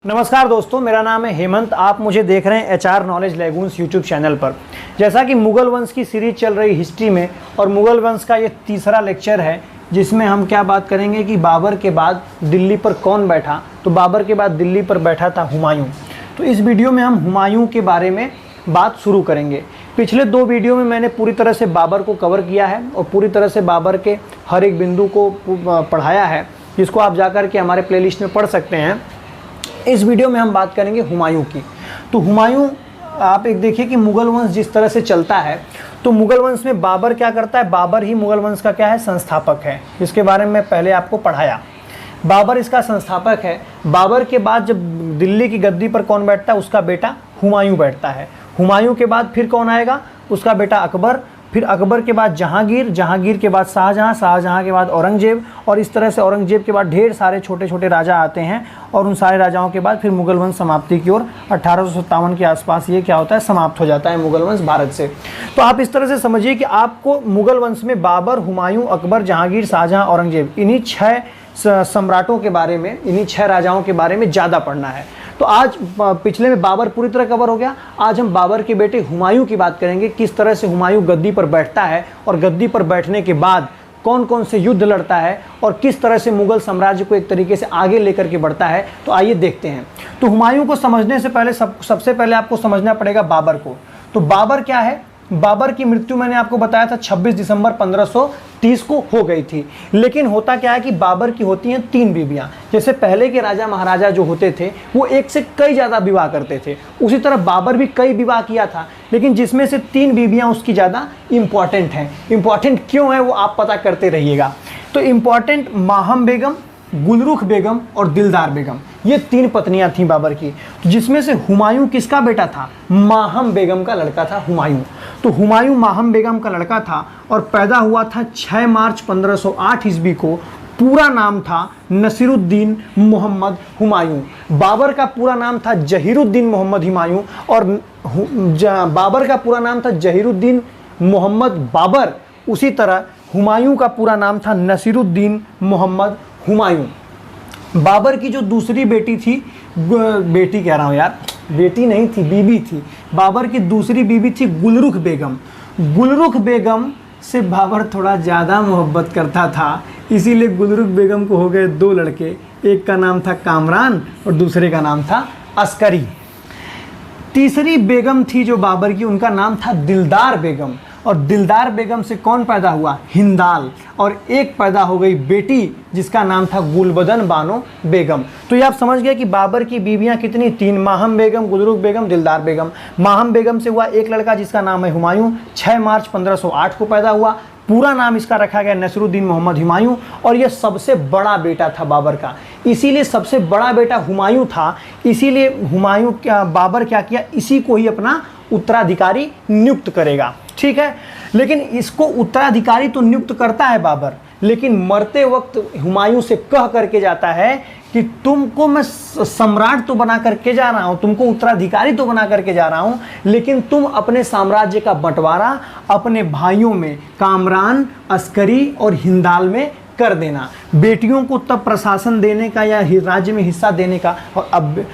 नमस्कार दोस्तों, मेरा नाम है हेमंत। आप मुझे देख रहे हैं HR knowledge lagoons YouTube channel पर। जैसा कि मुगल वंश की सीरीज चल रही हिस्ट्री में और मुगल वंश का ये तीसरा लेक्चर है जिसमें हम क्या बात करेंगे कि बाबर के बाद दिल्ली पर कौन बैठा। तो बाबर के बाद दिल्ली पर बैठा था हुमायूं। तो इस वीडियो में हम हुमायूं के बारे में बात शुरू करेंगे। पिछले दो वीडियो में मैंने पूरी तरह से बाबर को कवर किया है और पूरी तरह से बाबर के हर एक बिंदु को पढ़ाया है, जिसको आप जाकर के हमारे प्लेलिस्ट में पढ़ सकते हैं। इस वीडियो में हम बात करेंगे हुमायूं की। तो हुमायूं, आप एक देखिए कि मुगल वंश जिस तरह से चलता है, तो मुगल वंश में बाबर क्या करता है, बाबर ही मुगल वंश का क्या है, संस्थापक है। इसके बारे में पहले आपको पढ़ाया। बाबर इसका संस्थापक है। बाबर के बाद जब दिल्ली की गद्दी पर कौन बैठता है, उसका बेटा हुमायूं बैठता है। हुमायूं के बाद फिर कौन आएगा, उसका बेटा अकबर। फिर अकबर के बाद जहांगीर, जहांगीर के बाद शाहजहां, शाहजहां के बाद औरंगजेब, और इस तरह से औरंगजेब के बाद ढेर सारे छोटे छोटे राजा आते हैं। और उन सारे राजाओं के बाद फिर मुगल वंश समाप्ति की ओर 1857 के आसपास ये क्या होता है, समाप्त हो जाता है मुगल वंश भारत से। तो आप इस तरह से समझिए कि आपको मुगल वंश में बाबर, हुमायूं, अकबर, जहांगीर, शाहजहां, औरंगजेब, इन्हीं 6 सम्राटों के बारे में, इन्हीं 6 राजाओं के बारे में ज़्यादा पढ़ना है। तो आज पिछले में बाबर पूरी तरह कवर हो गया। आज हम बाबर के बेटे हुमायूं की बात करेंगे, किस तरह से हुमायूं गद्दी पर बैठता है और गद्दी पर बैठने के बाद कौन कौन से युद्ध लड़ता है और किस तरह से मुगल साम्राज्य को एक तरीके से आगे लेकर के बढ़ता है। तो आइए देखते हैं। तो हुमायूं को समझने से पहले सबसे पहले आपको समझना पड़ेगा बाबर को। तो बाबर क्या है, बाबर की मृत्यु मैंने आपको बताया था 26 दिसंबर 1530 को हो गई थी। लेकिन होता क्या है कि बाबर की होती हैं 3 बीवियां। जैसे पहले के राजा महाराजा जो होते थे वो एक से कई ज़्यादा विवाह करते थे, उसी तरह बाबर भी कई विवाह किया था, लेकिन जिसमें से 3 बीवियां उसकी ज़्यादा इंपॉर्टेंट हैं। इंपॉर्टेंट क्यों है वो आप पता करते रहिएगा। तो इंपॉर्टेंट माहम बेगम, गुलरुख बेगम और दिलदार बेगम, ये 3 पत्नियां थीं बाबर की। तो जिसमें से हुमायूं किसका बेटा था, माहम बेगम का लड़का था हुमायूं। तो हुमायूं माहम बेगम का लड़का था और पैदा हुआ था 6 मार्च 1508 ईस्वी को। पूरा नाम था नसीरुद्दीन मोहम्मद हुमायूं। बाबर का पूरा नाम था जहीरुद्दीन मोहम्मद हुमायूं और बाबर का पूरा नाम था जहीरुद्दीन मोहम्मद बाबर। उसी तरह हुमायूं का पूरा नाम था नसीरुद्दीन मोहम्मद हुमायूं। बाबर की जो दूसरी बेटी थी, बेटी कह रहा हूँ यार, बेटी नहीं थी, बीबी थी। बाबर की दूसरी बीबी थी गुलरुख बेगम। गुलरुख बेगम से बाबर थोड़ा ज़्यादा मोहब्बत करता था, इसीलिए गुलरुख बेगम को हो गए 2 लड़के। एक का नाम था कामरान और दूसरे का नाम था अस्करी। तीसरी बेगम थी जो बाबर की, उनका नाम था दिलदार बेगम। और दिलदार बेगम से कौन पैदा हुआ, हिंदाल। और एक पैदा हो गई बेटी जिसका नाम था गुलबदन बानो बेगम। तो ये आप समझ गए कि बाबर की बीवियां कितनी, 3, माहम बेगम, गुलरुख बेगम, दिलदार बेगम। माहम बेगम से हुआ एक लड़का जिसका नाम है हुमायूं, 6 मार्च 1508 को पैदा हुआ। पूरा नाम इसका रखा गया नसीरुद्दीन मोहम्मद हुमायूं। और यह सबसे बड़ा बेटा था बाबर का, इसीलिए सबसे बड़ा बेटा हुमायूं था। इसीलिए हुमायूं बाबर क्या किया, इसी को ही अपना उत्तराधिकारी नियुक्त करेगा। ठीक है, लेकिन इसको उत्तराधिकारी तो नियुक्त करता है बाबर, लेकिन मरते वक्त हुमायूं से कह करके जाता है कि तुमको मैं सम्राट तो बना करके जा रहा हूं, तुमको उत्तराधिकारी तो बना करके जा रहा हूं, लेकिन तुम अपने साम्राज्य का बंटवारा अपने भाइयों में, कामरान, अस्करी और हिंदाल में कर देना। बेटियों को तब प्रशासन देने का या राज्य में हिस्सा देने का और अब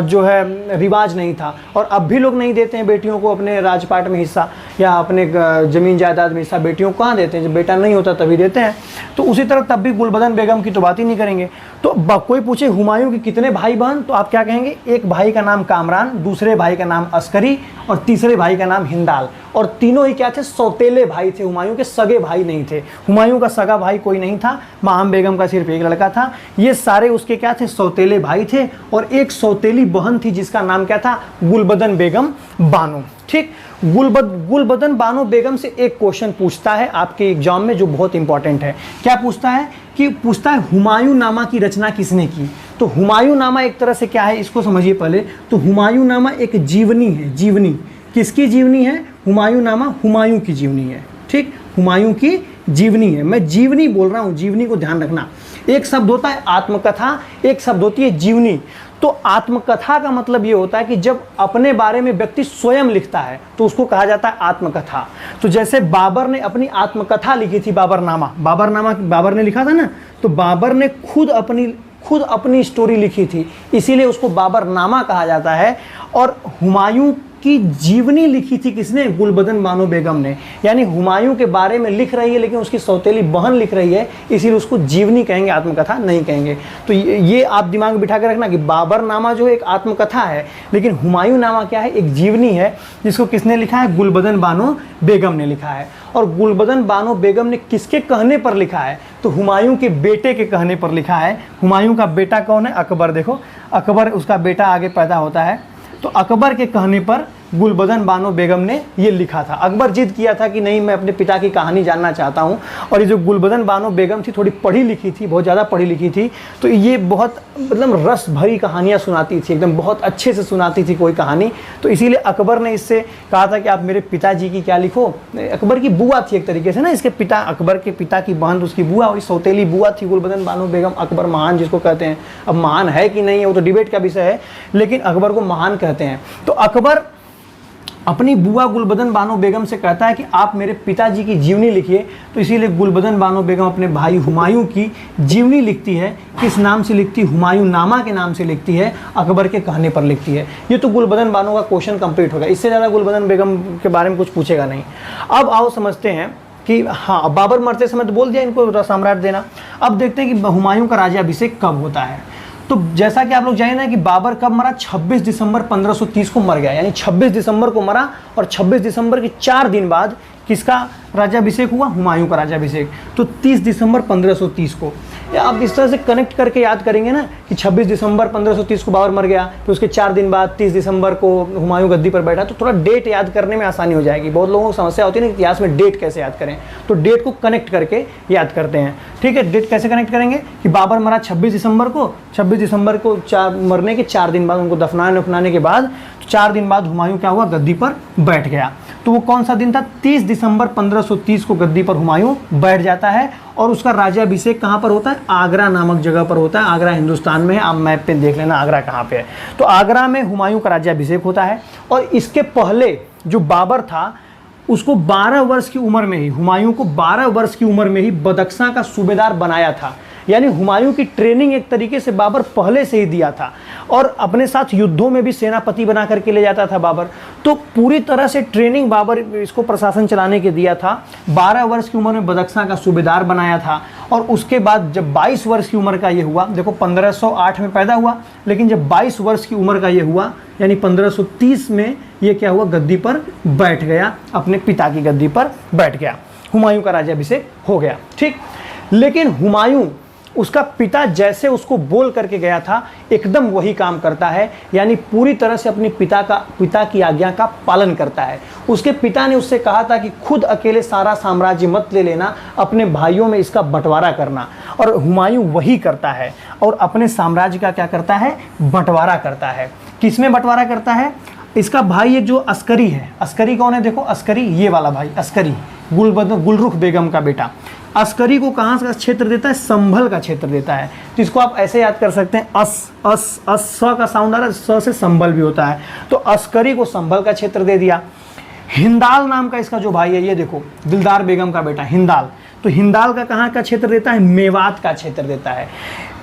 जो है रिवाज नहीं था, और अब भी लोग नहीं देते हैं बेटियों को अपने राजपाट में हिस्सा या अपने ज़मीन जायदाद में हिस्सा। बेटियों को कहाँ देते हैं, जब बेटा नहीं होता तभी देते हैं। तो उसी तरह तब भी गुलबदन बेगम की तो बात ही नहीं करेंगे। तो कोई पूछे हुमायूं के कितने भाई बहन, तो आप क्या कहेंगे, एक भाई का नाम कामरान, दूसरे भाई का नाम अस्करी और तीसरे भाई का नाम हिंदाल। और तीनों ही क्या थे, सौतेले भाई थे, हुमायूं के सगे भाई नहीं थे। हुमायूं का सगा भाई कोई नहीं था, माहम बेगम का सिर्फ एक लड़का था। ये सारे उसके क्या थे, सौतेले भाई थे। और एक सौतेली बहन थी जिसका नाम क्या था, गुलबदन बेगम बानो। ठीक, गुलबदन बानो बेगम से एक क्वेश्चन पूछता है आपके एग्जाम में जो बहुत इंपॉर्टेंट है। क्या पूछता है कि पूछता है हुमायूं नामा की रचना किसने की। तो हुमायूं नामा एक तरह से क्या है, इसको समझिए पहले। तो हुमायूं नामा एक जीवनी है। जीवनी किसकी जीवनी है, हुमायूं नामा हुमायूं की जीवनी है। ठीक, हुमायूं की जीवनी है। मैं जीवनी बोल रहा हूँ, जीवनी को ध्यान रखना। एक शब्द होता है आत्मकथा, एक शब्द होती है जीवनी। तो आत्मकथा का मतलब ये होता है कि जब अपने बारे में व्यक्ति स्वयं लिखता है तो उसको कहा जाता है आत्मकथा। तो जैसे बाबर ने अपनी आत्मकथा लिखी थी, बाबरनामा बाबर ने लिखा था ना, तो बाबर ने खुद अपनी खुद अपनी स्टोरी लिखी थी, इसीलिए उसको बाबरनामा कहा जाता है। और हुमायूं की जीवनी लिखी थी किसने? गुलबदन बानो बेगम ने। यानी हुमायूं के बारे में लिख रही है लेकिन उसकी सौतेली बहन लिख रही है, इसीलिए उसको जीवनी कहेंगे, आत्मकथा नहीं कहेंगे। तो ये आप दिमाग में बिठा कर रखना कि बाबरनामा जो एक आत्मकथा है, लेकिन हुमायूं नामा क्या है? एक जीवनी है, जिसको किसने लिखा है? गुलबदन बानो बेगम ने लिखा है। और गुलबदन बानो बेगम ने किसके कहने पर लिखा है? तो हुमायूं के बेटे के कहने पर लिखा है। हुमायूं का बेटा कौन है? अकबर। देखो अकबर, उसका बेटा आगे पैदा होता है, तो अकबर के कहने पर गुलबदन बानो बेगम ने ये लिखा था। अकबर जिद किया था कि नहीं, मैं अपने पिता की कहानी जानना चाहता हूँ। और ये जो गुलबदन बानो बेगम थी, थोड़ी पढ़ी लिखी थी, बहुत ज़्यादा पढ़ी लिखी थी, तो ये बहुत मतलब रस भरी कहानियाँ सुनाती थी, एकदम बहुत अच्छे से सुनाती थी कोई कहानी। तो इसीलिए अकबर ने इससे कहा था कि आप मेरे पिताजी की क्या लिखो। अकबर की बुआ थी एक तरीके से ना, इसके पिता, अकबर के पिता की बहन उसकी बुआ, और सौतेली बुआ थी गुलबदन बानो बेगम। अकबर महान जिसको कहते हैं, अब महान है कि नहीं है वो तो डिबेट का विषय है, लेकिन अकबर को महान कहते हैं। तो अकबर अपनी बुआ गुलबदन बानो बेगम से कहता है कि आप मेरे पिताजी की जीवनी लिखिए। तो इसीलिए गुलबदन बानो बेगम अपने भाई हुमायूं की जीवनी लिखती है। किस नाम से लिखती? हुमायूं नामा के नाम से लिखती है, अकबर के कहने पर लिखती है। ये तो गुलबदन बानो का क्वेश्चन कंप्लीट होगा, इससे ज़्यादा गुलबदन बेगम के बारे में कुछ पूछेगा नहीं। अब आओ समझते हैं कि हाँ, बाबर मरते समय तो बोल दिया इनको सम्राट देना। अब देखते हैं कि हुमायूं का राज्याभिषेक कब होता है। तो जैसा कि आप लोग जाने ना कि बाबर कब मरा? 26 दिसंबर 1530 को मर गया, यानी 26 दिसंबर को मरा, और 26 दिसंबर के 4 दिन बाद किसका राज्याभिषेक हुआ? हुमायूं का राज्याभिषेक। तो 30 दिसंबर 1530 को, या आप इस तरह से कनेक्ट करके याद करेंगे ना कि 26 दिसंबर 1530 को बाबर मर गया, फिर उसके 4 दिन बाद 30 दिसंबर को हुमायूं गद्दी पर बैठा, तो थोड़ा डेट याद करने में आसानी हो जाएगी। बहुत लोगों को समस्या होती है ना इतिहास में डेट कैसे याद करें, तो डेट को कनेक्ट करके याद करते हैं। ठीक है, डेट कैसे कनेक्ट करेंगे कि बाबर मरा 26 दिसंबर को, 26 दिसंबर को मरने के 4 दिन बाद, उनको दफनाने के बाद 4 दिन बाद हुमायूं क्या हुआ? गद्दी पर बैठ गया। तो वो कौन सा दिन था? 30 दिसंबर 1530 को गद्दी पर हुमायूं बैठ जाता है। और उसका राज्याभिषेक कहाँ पर होता है? आगरा नामक जगह पर होता है। आगरा हिंदुस्तान में है, आप मैप पे देख लेना आगरा कहाँ पे है। तो आगरा में हुमायूं का राज्याभिषेक होता है। और इसके पहले जो बाबर था, उसको 12 वर्ष की उम्र में ही, हुमायूं को 12 वर्ष की उम्र में ही बदख्शां का सूबेदार बनाया था। यानी हुमायूं की ट्रेनिंग एक तरीके से बाबर पहले से ही दिया था, और अपने साथ युद्धों में भी सेनापति बना करके ले जाता था बाबर। तो पूरी तरह से ट्रेनिंग बाबर इसको प्रशासन चलाने के दिया था। 12 वर्ष की उम्र में बदख्शां का सूबेदार बनाया था। और उसके बाद जब 22 वर्ष की उम्र का ये हुआ, देखो 1508 में पैदा हुआ, लेकिन जब 22 वर्ष की उम्र का ये हुआ, यानी 1530 में ये क्या हुआ? गद्दी पर बैठ गया, अपने पिता की गद्दी पर बैठ गया, हुमायूं का राज्याभिषेक हो गया। ठीक, लेकिन हुमायूं, उसका पिता जैसे उसको बोल करके गया था, एकदम वही काम करता है। यानी पूरी तरह से अपनी पिता की आज्ञा का पालन करता है। उसके पिता ने उससे कहा था कि खुद अकेले सारा साम्राज्य मत ले लेना, अपने भाइयों में इसका बंटवारा करना। और हुमायूं वही करता है, और अपने साम्राज्य का क्या करता है? बंटवारा करता है। किसमें बंटवारा करता है? इसका भाई एक जो अस्करी है, अस्करी कौन है? देखो अस्करी, ये वाला भाई अस्करी, गुलरुख बेगम का बेटा। अस्करी को कहाँ का क्षेत्र देता है? संभल का क्षेत्र देता है। तो इसको आप ऐसे याद कर सकते हैं, स का साउंड आ रहा है, स से संभल भी होता है। तो अस्करी को संभल का क्षेत्र दे दिया। हिंदाल नाम का इसका जो भाई है, ये देखो दिलदार बेगम का बेटा हिंदाल, तो हिंदाल का कहाँ का क्षेत्र देता है? मेवात का क्षेत्र देता है।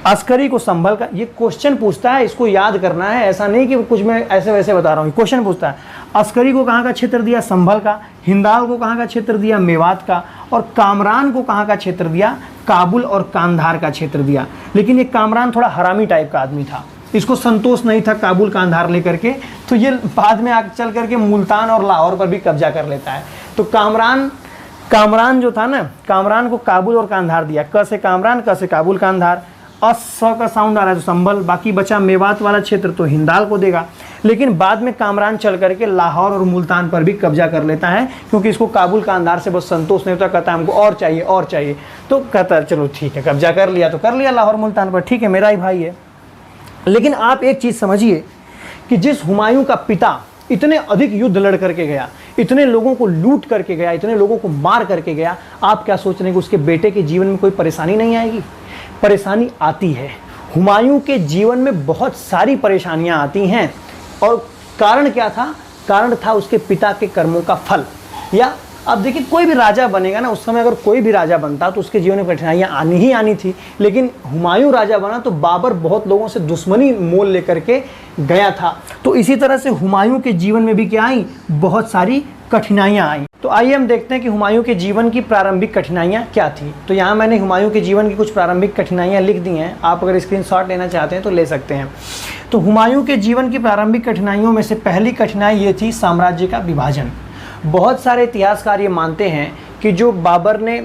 अस्करी को संभल का, ये क्वेश्चन पूछता है, इसको याद करना है, ऐसा नहीं कि कुछ मैं ऐसे वैसे बता रहा हूँ। क्वेश्चन पूछता है, अस्करी को कहाँ का क्षेत्र दिया? संभल का। हिंदाल को कहाँ का क्षेत्र दिया? मेवात का। और कामरान को कहाँ का क्षेत्र दिया? काबुल और कांधार का क्षेत्र दिया। लेकिन ये कामरान थोड़ा हरामी टाइप का आदमी था, इसको संतोष नहीं था काबुल कांधार लेकर के, तो ये बाद में आगे चल करके मुल्तान और लाहौर पर भी कब्जा कर लेता है। तो कामरान जो था ना, कामरान को काबुल और कांधार दिया, क से कामरान, क से काबुल कांधार। स का साउंड आ रहा है तो संभल, बाकी बचा मेवात वाला क्षेत्र तो हिंदाल को देगा। लेकिन बाद में कामरान चल करके लाहौर और मुल्तान पर भी कब्जा कर लेता है, क्योंकि इसको काबुल कांधार से बस संतोष नहीं होता, कहता है हमको और चाहिए और चाहिए। तो कहता है चलो ठीक है, कब्जा कर लिया तो कर लिया लाहौर मुल्तान पर, ठीक है मेरा ही भाई है। लेकिन आप एक चीज़ समझिए कि जिस हुमायूं का पिता इतने अधिक युद्ध लड़ करके गया, इतने लोगों को लूट करके गया, इतने लोगों को मार करके गया, आप क्या सोच रहे हैं कि उसके बेटे के जीवन में कोई परेशानी नहीं आएगी? परेशानी आती है। हुमायूं के जीवन में बहुत सारी परेशानियां आती हैं। और कारण क्या था? कारण था उसके पिता के कर्मों का फल, या अब देखिए कोई भी राजा बनेगा ना, उस समय अगर कोई भी राजा बनता तो उसके जीवन में कठिनाइयाँ आनी ही आनी थी, लेकिन हुमायूं राजा बना तो बाबर बहुत लोगों से दुश्मनी मोल लेकर के गया था। तो इसी तरह से हुमायूं के जीवन में भी क्या आई, बहुत सारी कठिनाइयाँ आई। तो आइए हम देखते हैं कि हुमायूं के जीवन की प्रारंभिक कठिनाइयाँ क्या थी। तो यहाँ मैंने हुमायूं के जीवन की कुछ प्रारंभिक कठिनाइयाँ लिख दी हैं, आप अगर स्क्रीनशॉट लेना चाहते हैं तो ले सकते हैं। तो हुमायूं के जीवन की प्रारंभिक कठिनाइयों में से पहली कठिनाई ये थी साम्राज्य का विभाजन। बहुत सारे इतिहासकार ये मानते हैं कि जो बाबर ने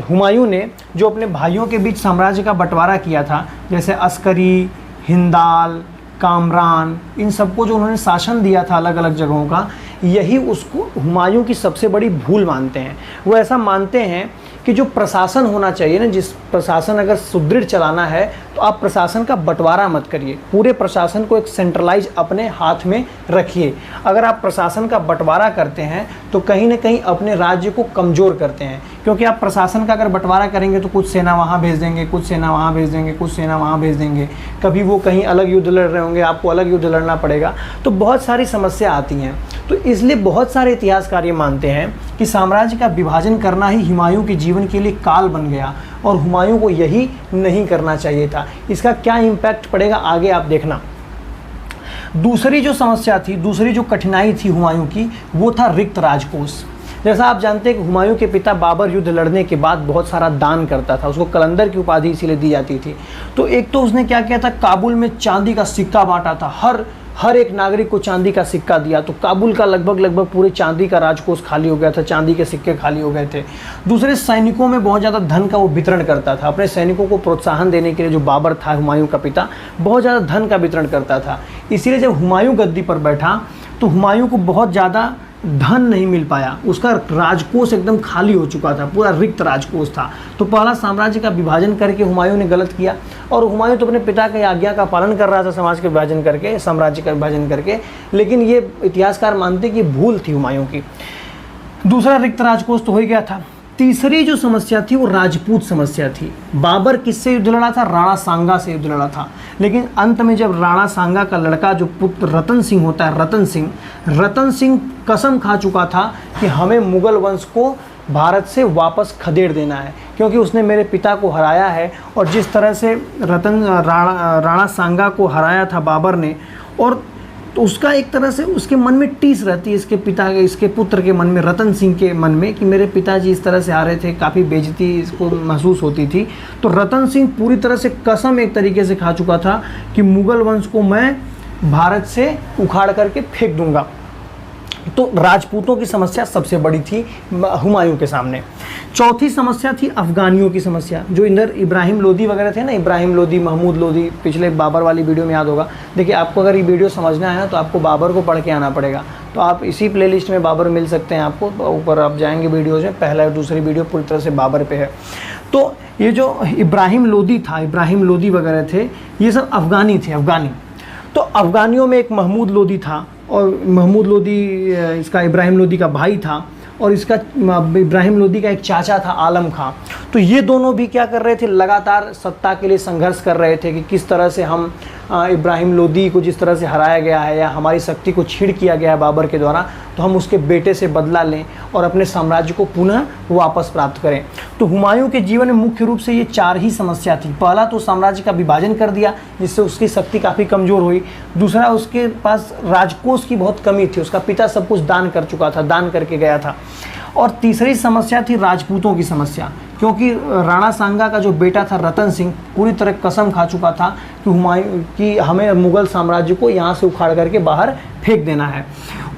हुमायूं ने जो अपने भाइयों के बीच साम्राज्य का बंटवारा किया था, जैसे अस्करी, हिंदाल, कामरान, इन सबको जो उन्होंने शासन दिया था अलग अलग जगहों का, यही उसको हुमायूं की सबसे बड़ी भूल मानते हैं। वो ऐसा मानते हैं कि जो प्रशासन होना चाहिए ना, जिस प्रशासन अगर सुदृढ़ चलाना है तो आप प्रशासन का बंटवारा मत करिए, पूरे प्रशासन को एक सेंट्रलाइज अपने हाथ में रखिए। अगर आप प्रशासन का बंटवारा करते हैं तो कहीं ना कहीं अपने राज्य को कमज़ोर करते हैं, क्योंकि आप प्रशासन का अगर बंटवारा करेंगे तो कुछ सेना वहाँ भेज देंगे, कुछ सेना वहाँ भेज देंगे, कुछ सेना वहाँ भेज देंगे, कभी वो कहीं अलग युद्ध लड़ रहे होंगे, आपको अलग युद्ध लड़ना पड़ेगा, तो बहुत सारी समस्या आती हैं। तो इसलिए बहुत सारे इतिहासकार ये मानते हैं कि साम्राज्य का विभाजन करना ही हुमायूं के जीवन के लिए काल बन गया और हुमायूं को यही नहीं करना चाहिए था। इसका क्या इम्पैक्ट पड़ेगा आगे आप देखना। दूसरी जो समस्या थी, दूसरी जो कठिनाई थी हुमायूं की, वो था रिक्त राजकोष। जैसा आप जानते हैं कि हुमायूं के पिता बाबर युद्ध लड़ने के बाद बहुत सारा दान करता था, उसको कलंदर की उपाधि इसीलिए दी जाती थी। तो एक तो उसने क्या किया था, काबुल में चांदी का सिक्का बांटा था, हर एक नागरिक को चांदी का सिक्का दिया, तो काबुल का लगभग पूरे चांदी का राजकोष खाली हो गया था, चांदी के सिक्के खाली हो गए थे। दूसरे, सैनिकों में बहुत ज़्यादा धन का वो वितरण करता था, अपने सैनिकों को प्रोत्साहन देने के लिए जो बाबर था हुमायूं का पिता, बहुत ज़्यादा धन का वितरण करता था। इसीलिए जब हुमायूं गद्दी पर बैठा तो हुमायूं को बहुत ज़्यादा धन नहीं मिल पाया, उसका राजकोष एकदम खाली हो चुका था, पूरा रिक्त राजकोष था। तो पहला साम्राज्य का विभाजन करके हुमायूं ने गलत किया, और हुमायूं तो अपने पिता की आज्ञा का पालन कर रहा था समाज के विभाजन करके, साम्राज्य का विभाजन करके, लेकिन ये इतिहासकार मानते कि भूल थी हुमायूं की। दूसरा रिक्त राजकोष तो हो ही गया था। तीसरी जो समस्या थी वो राजपूत समस्या थी। बाबर किससे युद्ध लड़ा था, राणा सांगा से युद्ध लड़ा था, लेकिन अंत में जब राणा सांगा का लड़का जो पुत्र रतन सिंह होता है, रतन सिंह कसम खा चुका था कि हमें मुगल वंश को भारत से वापस खदेड़ देना है, क्योंकि उसने मेरे पिता को हराया है। और जिस तरह से राणा सांगा को हराया था बाबर ने, और तो उसका एक तरह से उसके मन में टीस रहती है, इसके पुत्र के मन में, रतन सिंह के मन में, कि मेरे पिताजी इस तरह से हारे थे, काफ़ी बेइज्जती इसको महसूस होती थी। तो रतन सिंह पूरी तरह से कसम एक तरीके से खा चुका था कि मुगल वंश को मैं भारत से उखाड़ करके फेंक दूंगा। तो राजपूतों की समस्या सबसे बड़ी थी हुमायूं के सामने। चौथी समस्या थी अफ़गानियों की समस्या, जो इधर इब्राहिम लोदी वगैरह थे ना, इब्राहिम लोदी, महमूद लोदी, पिछले बाबर वाली वीडियो में याद होगा। देखिए, आपको अगर ये वीडियो समझना है ना तो आपको बाबर को पढ़ के आना पड़ेगा। तो आप इसी प्लेलिस्ट में बाबर मिल सकते हैं आपको, ऊपर आप जाएंगे वीडियोज़ में, पहला और दूसरी वीडियो पूरी तरह से बाबर पे है। तो ये जो इब्राहिम लोदी था, इब्राहिम लोदी वगैरह थे, ये सब अफ़गानी थे, अफ़गानी। तो अफ़गानियों में एक महमूद लोदी था, और महमूद लोदी इसका इब्राहिम लोदी का भाई था, और इसका इब्राहिम लोदी का एक चाचा था आलम खां। तो ये दोनों भी क्या कर रहे थे, लगातार सत्ता के लिए संघर्ष कर रहे थे कि किस तरह से हम इब्राहिम लोदी को जिस तरह से हराया गया है या हमारी शक्ति को छीड़ किया गया है बाबर के द्वारा, तो हम उसके बेटे से बदला लें और अपने साम्राज्य को पुनः वापस प्राप्त करें। तो हुमायूं के जीवन में मुख्य रूप से ये चार ही समस्या थी। पहला तो साम्राज्य का विभाजन कर दिया, जिससे उसकी शक्ति काफ़ी कमज़ोर हुई। दूसरा, उसके पास राजकोष की बहुत कमी थी, उसका पिता सब कुछ दान कर चुका था, दान करके गया था। और तीसरी समस्या थी राजपूतों की समस्या, क्योंकि राणा सांगा का जो बेटा था रतन सिंह पूरी तरह कसम खा चुका था कि हुमायूं कि हमें मुगल साम्राज्य को यहाँ से उखाड़ करके बाहर फेंक देना है।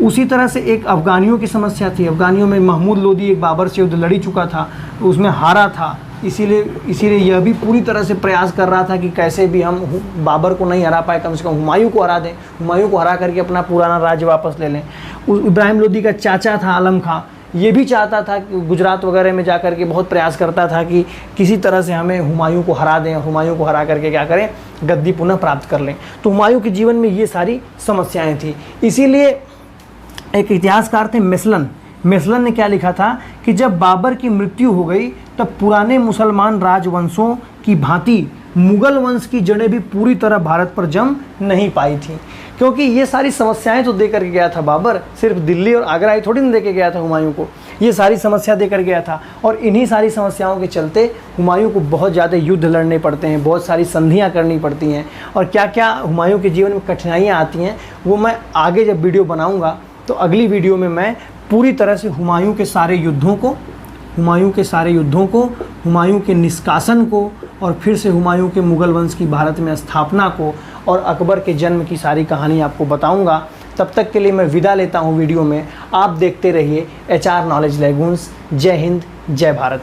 उसी तरह से एक अफ़गानियों की समस्या थी। अफ़गानियों में महमूद लोदी एक बाबर से युद्ध लड़ी चुका था, उसमें हारा था, इसीलिए यह भी पूरी तरह से प्रयास कर रहा था कि कैसे भी हम बाबर को नहीं हरा पाए, कम से कम हुमायूं को हरा दें, हुमायूं को हरा करके अपना पुराना राज्य वापस ले लें। इब्राहिम लोदी का चाचा था आलम खां, ये भी चाहता था कि गुजरात वगैरह में जाकर के बहुत प्रयास करता था कि किसी तरह से हमें हुमायूं को हरा दें, हुमायूं को हरा करके क्या करें, गद्दी पुनः प्राप्त कर लें। तो हुमायूं के जीवन में ये सारी समस्याएं थी। इसीलिए एक इतिहासकार थे मेसलन ने क्या लिखा था कि जब बाबर की मृत्यु हो गई तब पुराने मुसलमान राजवंशों की भांति मुगल वंश की जड़ें भी पूरी तरह भारत पर जम नहीं पाई थी, क्योंकि ये सारी समस्याएं तो दे करके गया था बाबर, सिर्फ दिल्ली और आगरा ही थोड़ी ना दे के गया था हुमायूं को, ये सारी समस्या दे कर गया था। और इन्हीं सारी समस्याओं के चलते हुमायूं को बहुत ज़्यादा युद्ध लड़ने पड़ते हैं, बहुत सारी संधियां करनी पड़ती हैं, और क्या क्या हुमायूं के जीवन में कठिनाइयाँ आती हैं वो मैं आगे जब वीडियो बनाऊँगा तो अगली वीडियो में मैं पूरी तरह से हुमायूं के सारे युद्धों को, हुमायूं के निष्कासन को, और फिर से हुमायूं के मुगल वंश की भारत में स्थापना को और अकबर के जन्म की सारी कहानी आपको बताऊंगा। तब तक के लिए मैं विदा लेता हूं वीडियो में। आप देखते रहिए HR नॉलेज लैगून्स। जय हिंद, जय भारत।